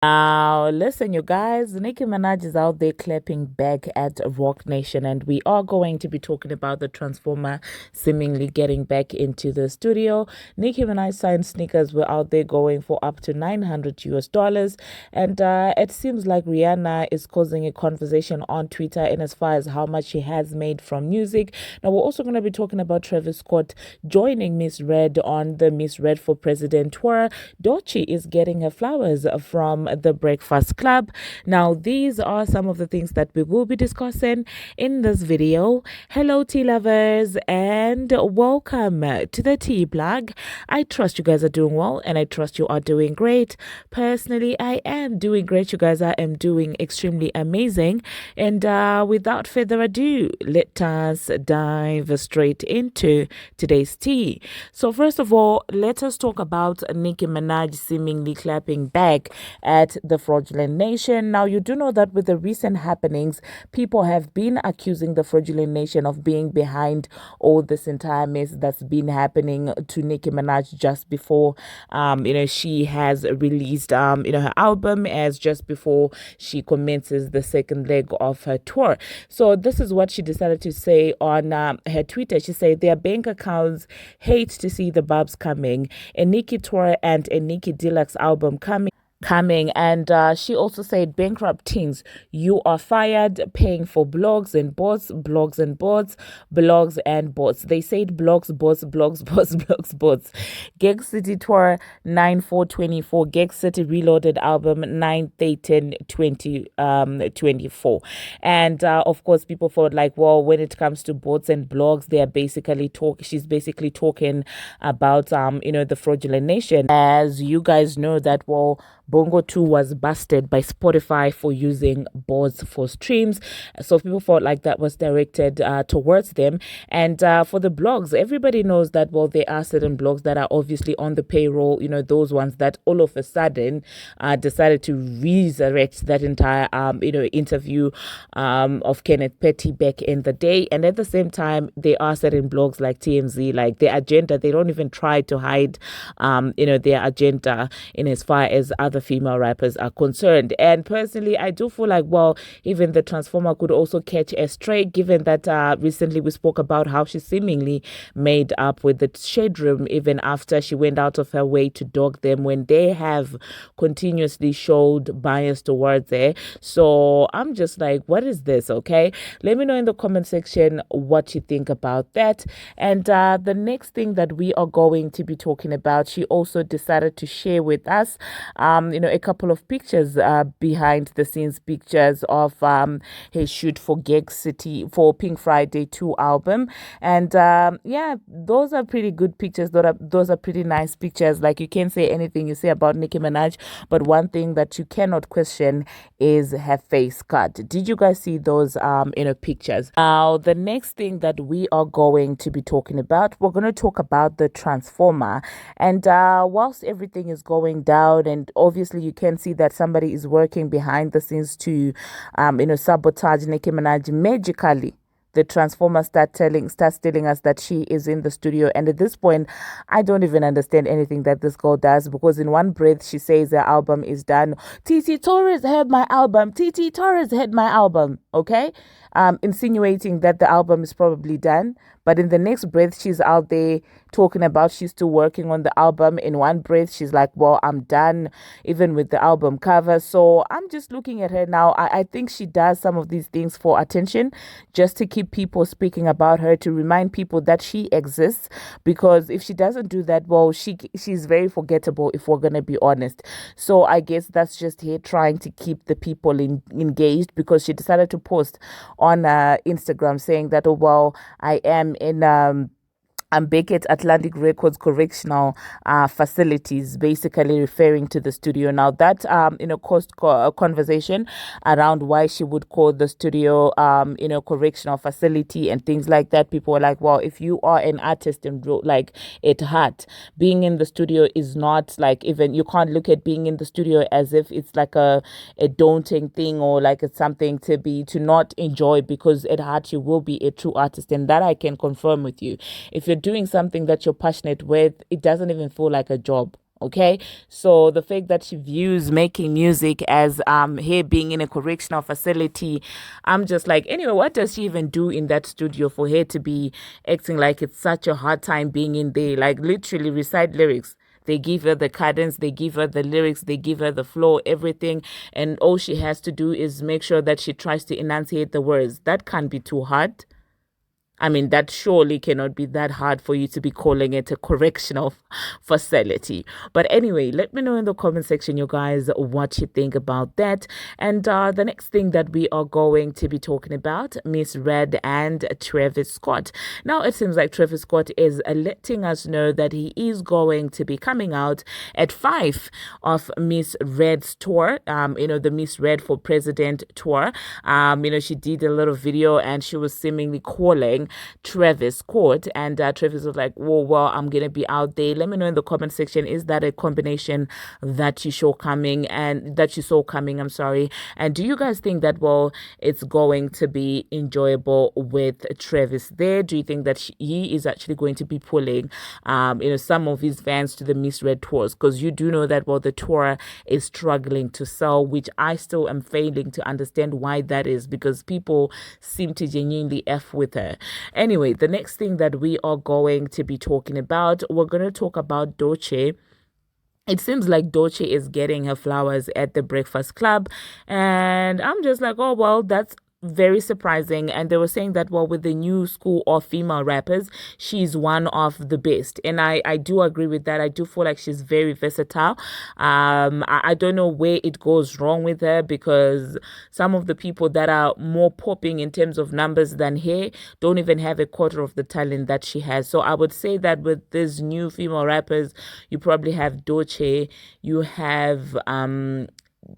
Now, listen, you guys, Nicki Minaj is out there clapping back at Rock Nation, and we are going to be talking about the Transformer seemingly getting back into the studio. Nicki Minaj signed sneakers were out there going for up to 900 US dollars, and it seems like Rihanna is causing a conversation on Twitter in as far as how much she has made from music. Now, we're also going to be talking about Travis Scott joining Miss Red on the Miss Red for President tour. Doechi is getting her flowers from the Breakfast Club. Now, these are some of the things that we will be discussing in this video. Hello, tea lovers, and welcome to the tea blog. I trust you guys are doing well, and I trust you are doing great. Personally, I am doing great. You guys, I am doing extremely amazing. And without further ado, let us dive straight into today's tea. So, first of all, let us talk about Nicki Minaj seemingly clapping back at the fraudulent nation. Now, you do know that with the recent happenings, people have been accusing the fraudulent nation of being behind all this entire mess that's been happening to Nicki Minaj just before, she has released, her album as just before she commences the second leg of her tour. So this is what she decided to say on her Twitter. She said their bank accounts hate to see the Bubs coming, a Nicki tour and a Nicki Deluxe album coming. And she also said, bankrupt teens, you are fired, paying for blogs and bots, blogs and bots, blogs and bots. They said blogs, bots, blogs, bots, blogs, bots. Gig City tour 9/4/24, Gig City Reloaded album 9/13/2024. And of course, people thought like, well, when it comes to bots and blogs, they are basically she's basically talking about the fraudulent nation. As you guys know that, well, Bongo 2 was busted by Spotify for using bots for streams. So people felt like that was directed towards them. And for the blogs, everybody knows that, well, there are certain blogs that are obviously on the payroll, those ones that all of a sudden decided to resurrect that entire, interview of Kenneth Petty back in the day. And at the same time, there are certain blogs like TMZ, like their agenda, they don't even try to hide, their agenda in as far as other female rappers are concerned. And personally, I do feel like, well, even the Transformer could also catch a stray, given that recently we spoke about how she seemingly made up with the Shade Room even after she went out of her way to dog them when they have continuously showed bias towards her. So I'm just like, what is this? Okay, let me know in the comment section what you think about that. And the next thing that we are going to be talking about, she also decided to share with us a couple of pictures, behind the scenes pictures of his shoot for Gig City for Pink Friday 2 album. And those are pretty good pictures. Those are pretty nice pictures. Like, you can't say anything you say about Nicki Minaj, but one thing that you cannot question is her face cut. Did you guys see those pictures? Now, the next thing that we are going to be talking about, we're going to talk about the Transformer. And whilst everything is going down, and obviously you can see that somebody is working behind the scenes to sabotage Nicki Minaj magically, the Transformer starts telling us that she is in the studio. And at this point, I don't even understand anything that this girl does, because in one breath she says her album is done. TT Torres had my album. TT Torres had my album. Okay, insinuating that the album is probably done. But in the next breath, she's out there talking about she's still working on the album. In one breath, she's like, well, I'm done even with the album cover. So I'm just looking at her now. I think she does some of these things for attention, just to keep people speaking about her, to remind people that she exists. Because if she doesn't do that, well, she's very forgettable, if we're going to be honest. So I guess that's just her trying to keep the people engaged, because she decided to post on Instagram saying that, oh, well, I am in Beckett Atlantic Records Correctional Facilities, basically referring to the studio. Now that caused a conversation around why she would call the studio correctional facility and things like that. People were like, well, if you are an artist and like at heart, being in the studio is not like, even you can't look at being in the studio as if it's like a daunting thing, or like it's something to not enjoy, because at heart you will be a true artist, and that I can confirm with you. If you're doing something that you're passionate with, it doesn't even feel like a job. Okay, so the fact that she views making music as her being in a correctional facility, I'm just like, anyway, what does she even do in that studio for her to be acting like it's such a hard time being in there? Like literally recite lyrics. They give her the cadence, they give her the lyrics, they give her the flow, everything, and all she has to do is make sure that she tries to enunciate the words. That can't be too hard. I mean, that surely cannot be that hard for you to be calling it a correctional facility. But anyway, let me know in the comment section, you guys, what you think about that. And the next thing that we are going to be talking about, Miss Red and Travis Scott. Now, it seems like Travis Scott is letting us know that he is going to be coming out at 5 of Miss Red's tour, the Miss Red for President tour. She did a little video and she was seemingly calling Travis Scott, and Travis was like, "Whoa, well, I'm gonna be out there." Let me know in the comment section, is that a combination that you saw coming? I'm sorry. And do you guys think that, well, it's going to be enjoyable with Travis there? Do you think that he is actually going to be pulling some of his fans to the Miss Red tours? Because you do know that, well, the tour is struggling to sell, which I still am failing to understand why that is, because people seem to genuinely F with her. Anyway, the next thing that we are going to be talking about, we're going to talk about Doechi. It seems like Doechi is getting her flowers at the Breakfast Club, and I'm just like, oh, well, that's very surprising. And they were saying that, well, with the new school of female rappers, she's one of the best, and I do agree with that. I do feel like she's very versatile. I don't know where it goes wrong with her, because some of the people that are more popping in terms of numbers than her don't even have a quarter of the talent that she has. So I would say that with these new female rappers, you probably have Doechi, you have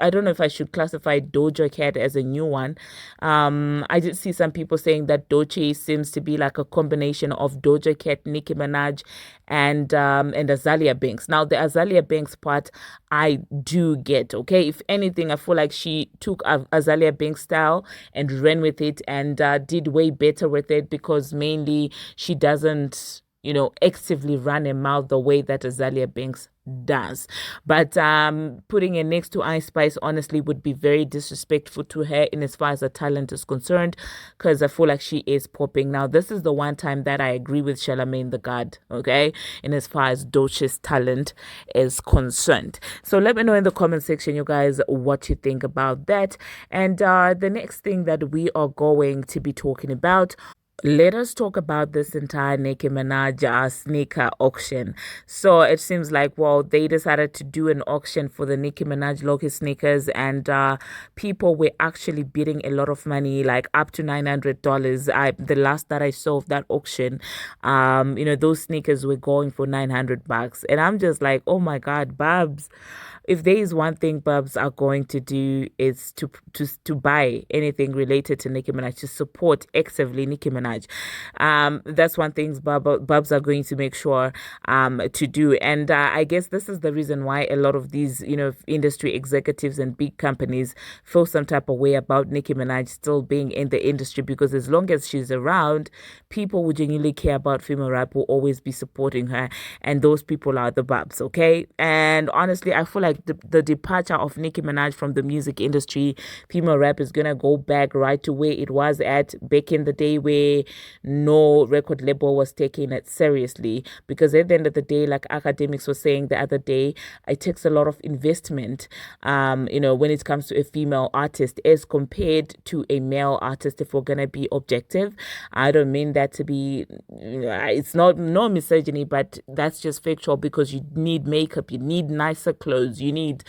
I don't know if I should classify Doja Cat as a new one. I did see some people saying that Doechi seems to be like a combination of Doja Cat, Nicki Minaj, and Azalea Banks. Now, the Azalea Banks part, I do get. Okay, if anything, I feel like she took Azalea Banks style and ran with it, and did way better with it, because mainly she doesn't actively run a mouth the way that Azalea Banks does. But putting it next to Ice Spice honestly would be very disrespectful to her in as far as her talent is concerned, because I feel like she is popping. Now, this is the one time that I agree with Charlemagne the God, okay, in as far as Doechi's talent is concerned. So let me know in the comment section, you guys, what you think about that. And the next thing that we are going to be talking about, let us talk about this entire Nicki Minaj sneaker auction. So it seems like, well, they decided to do an auction for the Nicki Minaj Loki sneakers, and people were actually bidding a lot of money, like up to $900. The last that I saw of that auction, those sneakers were going for $900, and I'm just like, oh my God, Babs. If there is one thing Bubs are going to do, is to buy anything related to Nicki Minaj, to support actively Nicki Minaj. That's one thing Bubs are going to make sure to do. And I guess this is the reason why a lot of these, industry executives and big companies feel some type of way about Nicki Minaj still being in the industry, because as long as she's around, people who genuinely care about female rap will always be supporting her. And those people are the Bubs, okay? And honestly, I feel like the departure of Nicki Minaj from the music industry, female rap, is gonna go back right to where it was at back in the day, where no record label was taking it seriously. Because at the end of the day, like Academics was saying the other day, it takes a lot of investment, when it comes to a female artist as compared to a male artist. If we're gonna be objective, I don't mean that to be, it's no misogyny, but that's just factual, because you need makeup, you need nicer clothes, you need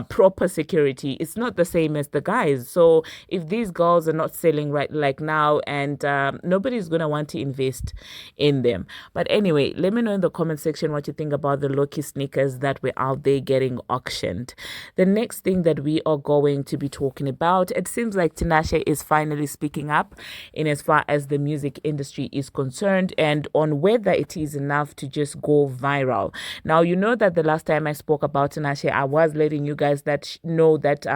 proper security. It's not the same as the guys. So if these girls are not selling right like now, and nobody's gonna want to invest in them. But anyway, let me know in the comment section what you think about the Loki sneakers that were out there getting auctioned. The next thing that we are going to be talking about, it seems like Tinashe is finally speaking up in as far as the music industry is concerned, and on whether it is enough to just go viral. Now, you know that the last time I spoke about Tinashe, I was letting you guys know that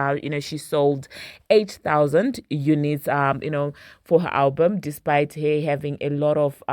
she sold 8,000 units for her album, despite her having a lot of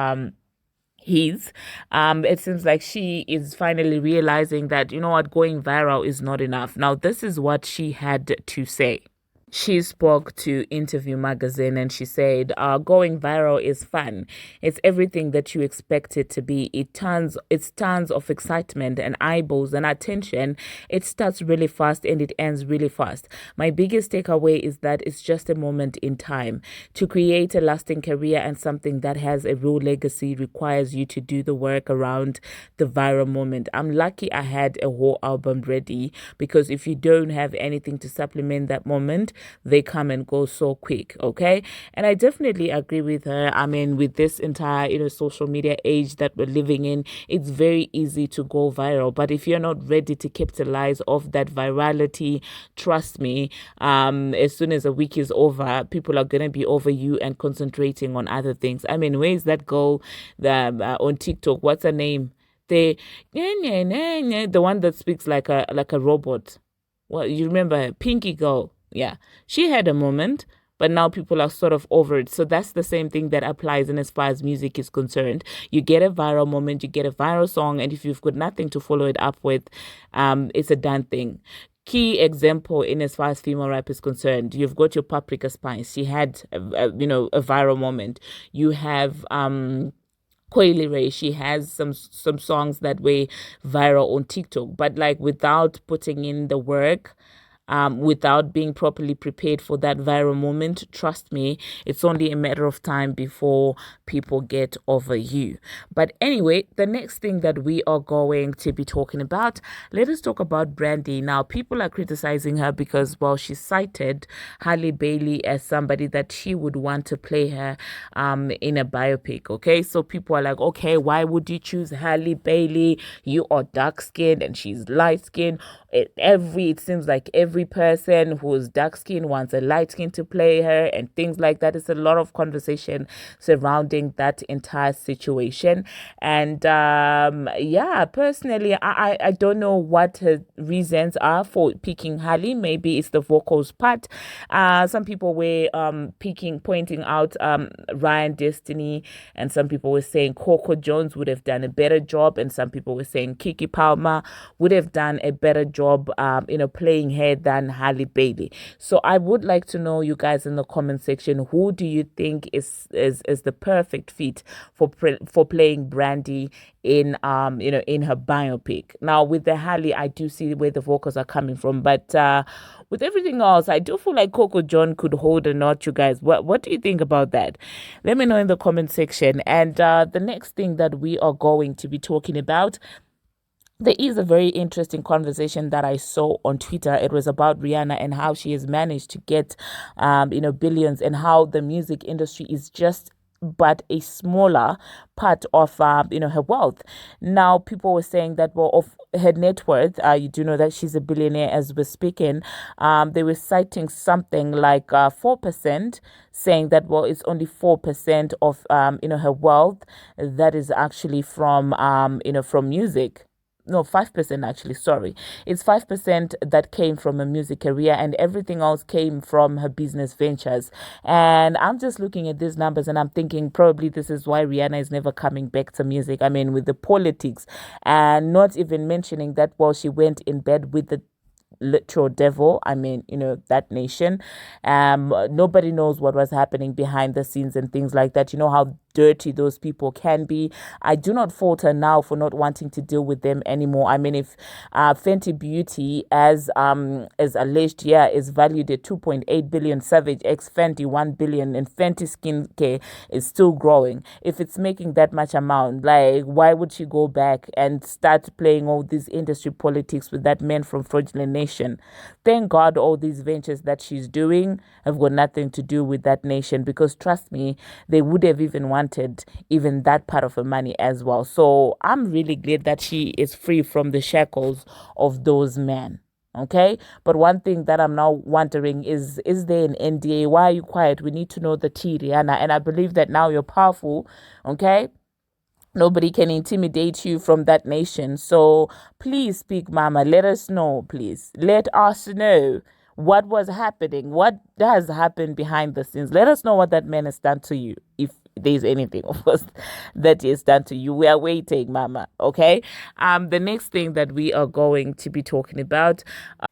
his. It seems like she is finally realizing that, you know what, going viral is not enough. Now, this is what she had to say. She spoke to Interview Magazine and she said, going viral is fun. It's everything that you expect it to be. It's tons of excitement and eyeballs and attention. It starts really fast and it ends really fast. My biggest takeaway is that it's just a moment in time. To create a lasting career and something that has a real legacy requires you to do the work around the viral moment. I'm lucky I had a whole album ready, because if you don't have anything to supplement that moment, they come and go so quick. Okay. And I definitely agree with her. I mean, with this entire, social media age that we're living in, it's very easy to go viral. But if you're not ready to capitalize off that virality, trust me, as soon as a week is over, people are going to be over you and concentrating on other things. I mean, where's that girl on TikTok? What's her name? The one that speaks like a robot. Well, you remember her? Pinky Girl. Yeah, she had a moment, but now people are sort of over it. So that's the same thing that applies in as far as music is concerned. You get a viral moment, you get a viral song, and if you've got nothing to follow it up with, it's a done thing. Key example in as far as female rap is concerned, you've got your Paprika Spice. She had a viral moment. You have Coily Ray, she has some songs that were viral on TikTok, but like without putting in the work, without being properly prepared for that viral moment, trust me, it's only a matter of time before people get over you. But anyway, the next thing that we are going to be talking about, let us talk about Brandy. Now, people are criticizing her because, well, she cited Halle Bailey as somebody that she would want to play her in a biopic. Okay, so people are like, okay, why would you choose Halle Bailey? You are dark skinned and she's light skinned. It seems like every person who's dark skinned wants a light skin to play her and things like that. It's a lot of conversation surrounding that entire situation. And personally, I don't know what her reasons are for picking Halle. Maybe it's the vocals part. Some people were pointing out Ryan Destiny, and some people were saying Coco Jones would have done a better job, and some people were saying Kiki Palmer would have done a better job playing her than Halle Bailey. So I would like to know, you guys, in the comment section, who do you think is the perfect fit for playing Brandy in in her biopic? Now with the Halle, I do see where the vocals are coming from, but with everything else, I do feel like Coco John could hold a note. You guys, what do you think about that? Let me know in the comment section. And the next thing that we are going to be talking about, there is a very interesting conversation that I saw on Twitter. It was about Rihanna and how she has managed to get, billions, and how the music industry is just but a smaller part of her wealth. Now people were saying that, well, of her net worth, you do know that she's a billionaire as we're speaking. They were citing something like 4%, saying that, well, it's only 4% of her wealth that is actually from from music. No, 5% actually, sorry. It's 5% that came from a music career, and everything else came from her business ventures. And I'm just looking at these numbers and I'm thinking probably this is why Rihanna is never coming back to music. I mean, with the politics, and not even mentioning that, well, she went in bed with the literal devil. I mean, that nation. Nobody knows what was happening behind the scenes and things like that. You know how dirty those people can be. I do not fault her now for not wanting to deal with them anymore. I mean, if Fenty Beauty, as alleged, is valued at 2.8 billion, Savage X Fenty 1 billion, and Fenty Skincare is still growing. If it's making that much amount, like, why would she go back and start playing all these industry politics with that man from Fraudulent Nation? Thank God all these ventures that she's doing have got nothing to do with that nation, because trust me, they would have even wanted even that part of her money as well. So I'm really glad that she is free from the shackles of those men. Okay, but one thing that I'm now wondering is there an NDA? Why are you quiet? We need to know the tea, Rihanna. And I believe that now you're powerful. Okay, nobody can intimidate you from that nation. So please speak, mama. Let us know, please. Let us know what was happening. What has happened behind the scenes. Let us know what that man has done to you, there's anything, of course, that is done to you. We are waiting, mama. Okay. The next thing that we are going to be talking about,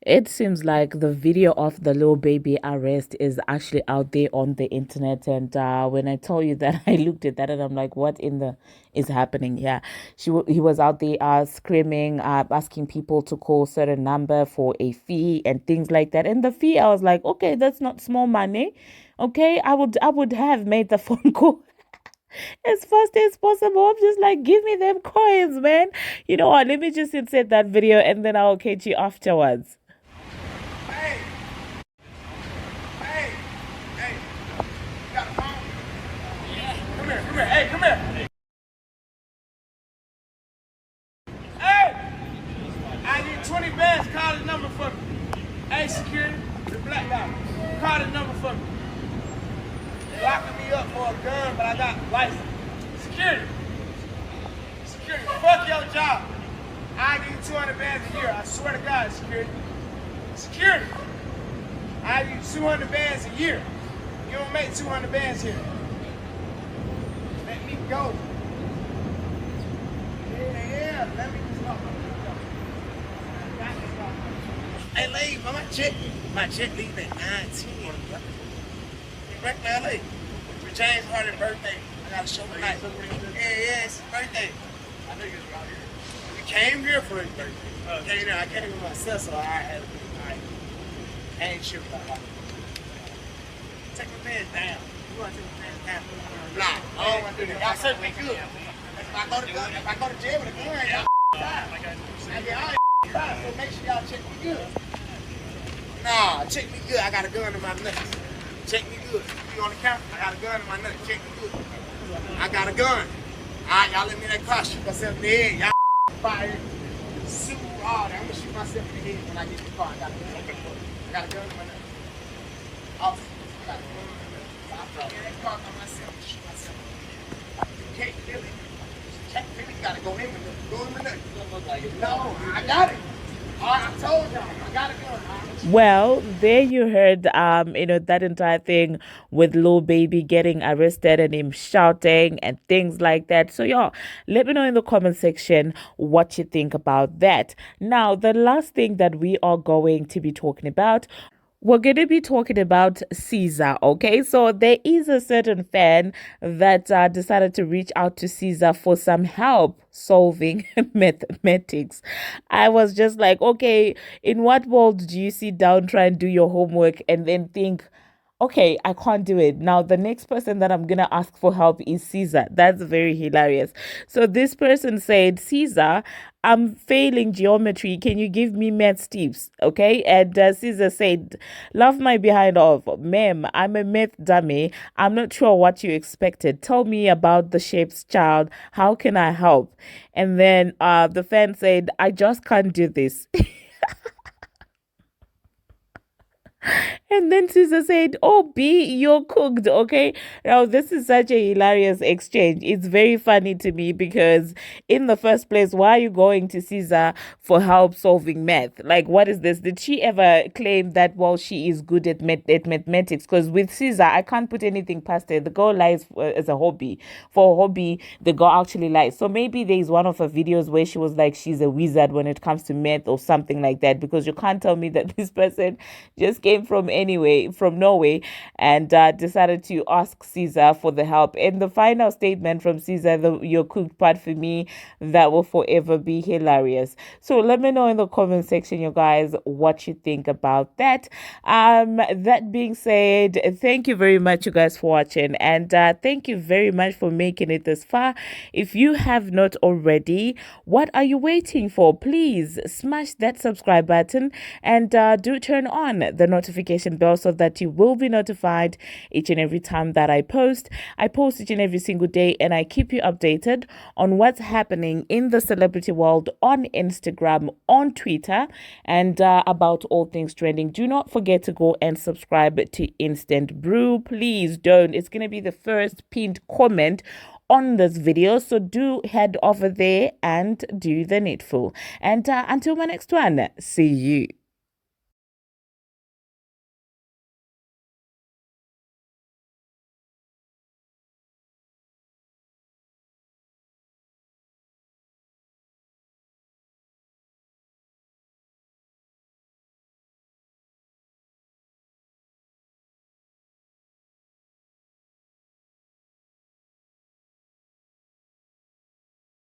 it seems like the video of the Lil Baby arrest is actually out there on the internet. And when I tell you that, I looked at that and I'm like, what in the is happening here? He was out there screaming, asking people to call certain number for a fee and things like that. And the fee, I was like, okay, that's not small money. Okay, I would have made the phone call as fast as possible. I'm just like, give me them coins, man. You know what? Let me just insert that video and then I'll catch you afterwards. Hey, hey, hey, you got a phone? Yeah. Come here, hey, come here. Hey, I need 20 bands, call the number for me. Hey, security, the black guy, call the number for me. They locking me up for a gun, but I got license. Security, fuck your job. I need 200 bands a year, I swear to God, Security, I need 200 bands a year. You don't make 200 bands here. Let me go. Yeah, let me just go. Hey, Lee, my check leave at 9:10. Back to LA. For James Harden's birthday. I got a show tonight. Yeah, it's his birthday. I know you was out here. We came here for his birthday. I came with myself, so I had to be alright. I ain't sure about that. Take my bed down. You want to take my bed down? Nah, I don't want to do that. Y'all search me good. If I go to jail with a gun, y'all die. I get all die, so make sure y'all check me good. Nah, check me good. I got a gun in my nuts. Check me good. You on the counter? I got a gun in my nuts. Check me good. I got a gun. Alright, y'all let me in that car, shoot myself in the head. Y'all fire, shoot all that. I'm gonna shoot myself in the head when I get in the car. I got a gun in my nuts. Officer, I got a gun in my nuts. So I fell in that car by myself to shoot myself. You can't feel it. You can't feel it. You gotta go in with it. Go in with it. No, I got it. I told y'all, I got a gun. Well, there you heard, that entire thing with Lil Baby getting arrested and him shouting and things like that. So, y'all, let me know in the comment section what you think about that. Now, the last thing that we are going to be talking about, we're going to be talking about SZA, okay? So there is a certain fan that decided to reach out to SZA for some help solving mathematics. I was just like, okay, in what world do you sit down, try and do your homework, and then think, okay, I can't do it. Now, the next person that I'm going to ask for help is SZA. That's very hilarious. So this person said, SZA, I'm failing geometry. Can you give me maths tips? Okay. And SZA said, love my behind off. Ma'am, I'm a math dummy. I'm not sure what you expected. Tell me about the shapes, child. How can I help? And then the fan said, I just can't do this. And then SZA said, oh, B, you're cooked, okay? Now, this is such a hilarious exchange. It's very funny to me because in the first place, why are you going to SZA for help solving math? Like, what is this? Did she ever claim that, well, she is good at mathematics? Because with SZA, I can't put anything past her. The girl lies as a hobby. For a hobby, the girl actually lies. So maybe there's one of her videos where she was like, she's a wizard when it comes to math or something like that, because you can't tell me that this person just came from Norway and decided to ask SZA for the help. And the final statement from SZA, your cooked part for me, that will forever be hilarious. So let me know in the comment section, you guys, what you think about that. That being said, thank you very much, you guys, for watching, and thank you very much for making it this far. If you have not already, what are you waiting for? Please smash that subscribe button and do turn on the notification bell so that you will be notified each and every time that I post. I post each and every single day, and I keep you updated on what's happening in the celebrity world on Instagram, on Twitter, and about all things trending. Do not forget to go and subscribe to Instant Brew. Please don't. It's going to be the first pinned comment on this video, so do head over there and do the needful. And until my next one, see you.